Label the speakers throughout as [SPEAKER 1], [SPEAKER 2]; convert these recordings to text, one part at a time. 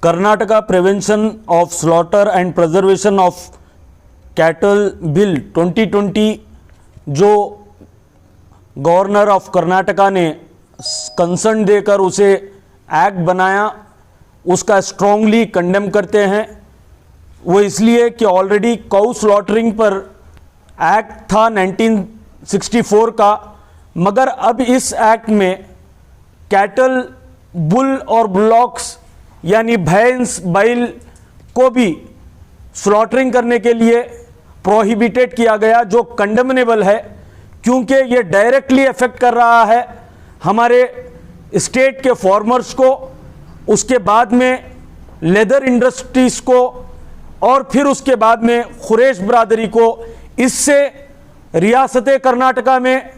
[SPEAKER 1] Karnataka prevention of slaughter and preservation of cattle bill 2020 जो governor of Karnataka ने concern देकर उसे एक्ट बनाया, उसका स्ट्रांगली कंडेम करते हैं। वो इसलिए कि ऑलरेडी काउ स्लॉटरिंग पर एक्ट था 1964 का, मगर अब इस एक्ट में कैटल, बुल और बुलॉक्स यानी भैंस, बैल को भी स्लॉटरिंग करने के लिए प्रोहिबिटेड किया गया, जो कंडेमनेबल है क्योंकि ये डायरेक्टली इफेक्ट कर रहा है हमारे स्टेट के फार्मर्स को, उसके बाद में लेदर इंडस्ट्रीज को और फिर उसके बाद में खुरेश बरादरी को। इससे रियासत कर्नाटका में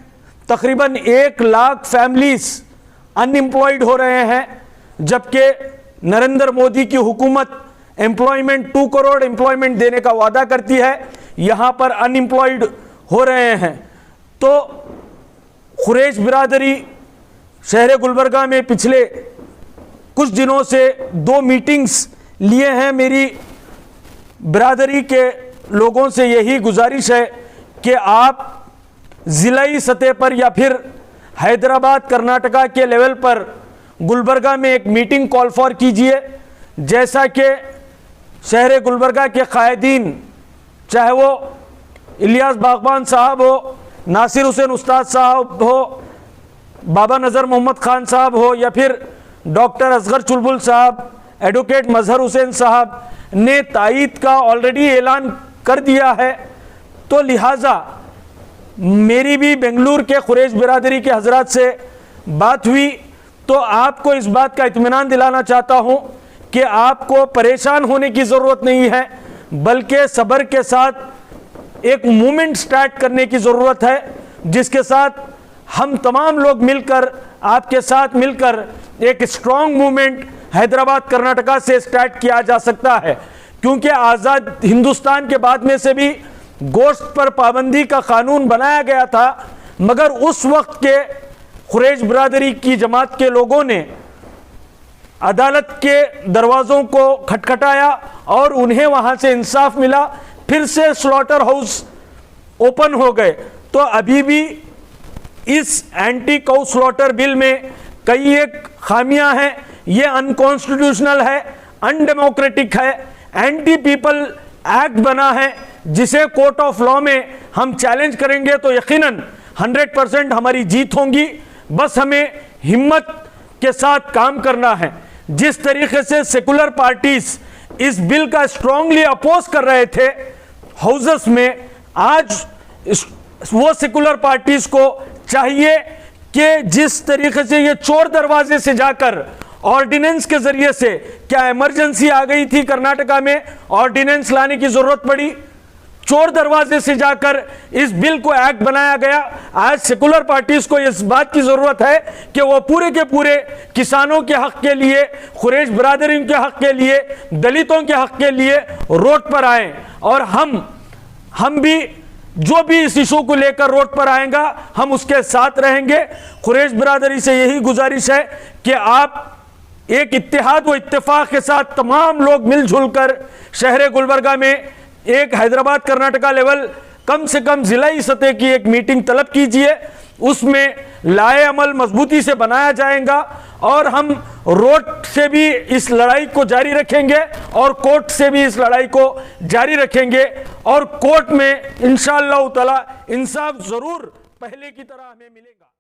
[SPEAKER 1] तकरीबन 1 लाख फैमिलीज अनएम्प्लॉयड हो रहे हैं, जबकि नरेंद्र मोदी की हुकूमत एम्प्लॉयमेंट 2 करोड़ एम्प्लॉयमेंट देने का वादा करती है, यहाँ पर अनएम्प्लॉयड हो रहे हैं। तो खुरेश बिरादरी शहर गुलबर्गा में पिछले कुछ दिनों से 2 मीटिंग्स लिए हैं। मेरी बिरादरी के लोगों से यही गुजारिश है कि आप ज़िलाई सतह पर या फिर हैदराबाद कर्नाटका के लेवल पर गुलबर्गा में एक मीटिंग कॉल फॉर कीजिए, जैसा कि शहर गुलबर्गा के कायदीन, चाहे वो इलियास बागबान साहब हो, नासिर हुसैन उस्ताद साहब हो, बाबा नज़र मोहम्मद खान साहब हो या फिर डॉक्टर असगर चुलबुल साहब, एडवोकेट मजहर हुसैन साहब ने तायीद का ऑलरेडी ऐलान कर दिया है। तो लिहाजा मेरी भी बेंगलुरु के खुरेश बिरादरी के हजरात से बात हुई, तो आपको इस बात का इत्मीनान दिलाना चाहता हूं कि आपको परेशान होने की ज़रूरत नहीं है, बल्कि सब्र के साथ एक मूवमेंट स्टार्ट करने की ज़रूरत है, जिसके साथ हम तमाम लोग मिलकर, आपके साथ मिलकर एक स्ट्रॉन्ग मूवमेंट हैदराबाद कर्नाटका से स्टार्ट किया जा सकता है। क्योंकि आज़ाद हिंदुस्तान के बाद में से भी गोश्त पर पाबंदी का कानून बनाया गया था, मगर उस वक्त के खुरेश बिरादरी की जमात के लोगों ने अदालत के दरवाज़ों को खटखटाया और उन्हें वहाँ से इंसाफ मिला, फिर से स्लॉटर हाउस ओपन हो गए। तो अभी भी इस एंटी काउ स्लॉटर बिल में कई एक खामियां हैं, ये अनकॉन्स्टिट्यूशनल है, अनडेमोक्रेटिक है, एंटी पीपल एक्ट बना है, जिसे कोर्ट ऑफ लॉ में हम चैलेंज करेंगे तो यकीनन 100% हमारी जीत होगी। बस हमें हिम्मत के साथ काम करना है। जिस तरीके से सेकुलर पार्टीज इस बिल का स्ट्रांगली अपोज कर रहे थे हाउसेस में, आज वो सेकुलर पार्टीज को चाहिए कि जिस तरीके से ये चोर दरवाजे से जाकर ऑर्डिनेंस के जरिए से, क्या इमरजेंसी आ गई थी कर्नाटका में, ऑर्डिनेंस लाने की जरूरत पड़ी, चोर दरवाजे से जाकर इस बिल को एक्ट बनाया गया। आज सेकुलर पार्टीज को इस बात की जरूरत है कि वो पूरे के पूरे किसानों के हक के लिए, खुरेश बिरादरी के हक के लिए, दलितों के हक के लिए रोड पर आए। और हम भी जो भी इस इशू को लेकर रोड पर आएगा, हम उसके साथ रहेंगे। खुरेश बिरादरी से यही गुजारिश है कि आप एक इत्तेहाद व इत्तेफाक के साथ तमाम लोग मिलजुल कर शहर गुलबर्गा में एक हैदराबाद कर्नाटका लेवल, कम से कम जिलाई सतह की एक मीटिंग तलब कीजिए। उसमें लाए अमल मजबूती से बनाया जाएगा और हम रोड से भी इस लड़ाई को जारी रखेंगे और कोर्ट से भी इस लड़ाई को जारी रखेंगे। और कोर्ट में इंशाअल्लाह ताला इंसाफ जरूर पहले की तरह हमें मिलेगा।